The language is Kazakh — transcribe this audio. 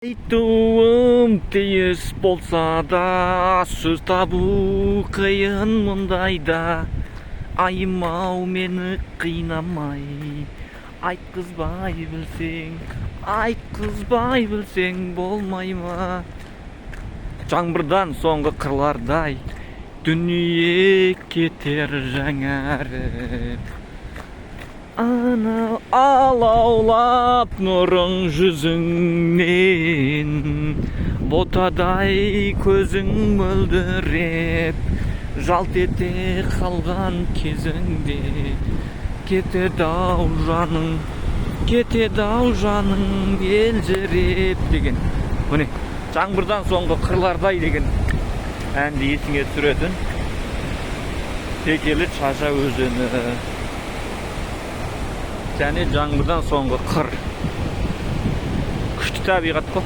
Айтуым тиіс болса да, сөз табу қиын мұндайда. Айымау мені қинамай, айтқызбай білсең болмай ма? Жаңбырдан соңғы қырлардай, дүние кетер жаңарып. Ана алаулап нұрың жүзіңнен, ботадай көзің мөлдіреп, жалт ете қалған кезіңде кетеді-ау жаның елжіреп деген. Міне, жаңбырдан соңғы қырлардай деген әнді есіңе түсіретін Текелі Шаша өзені және жаңбырдан соңғы қыр. Күшті табиғат қой.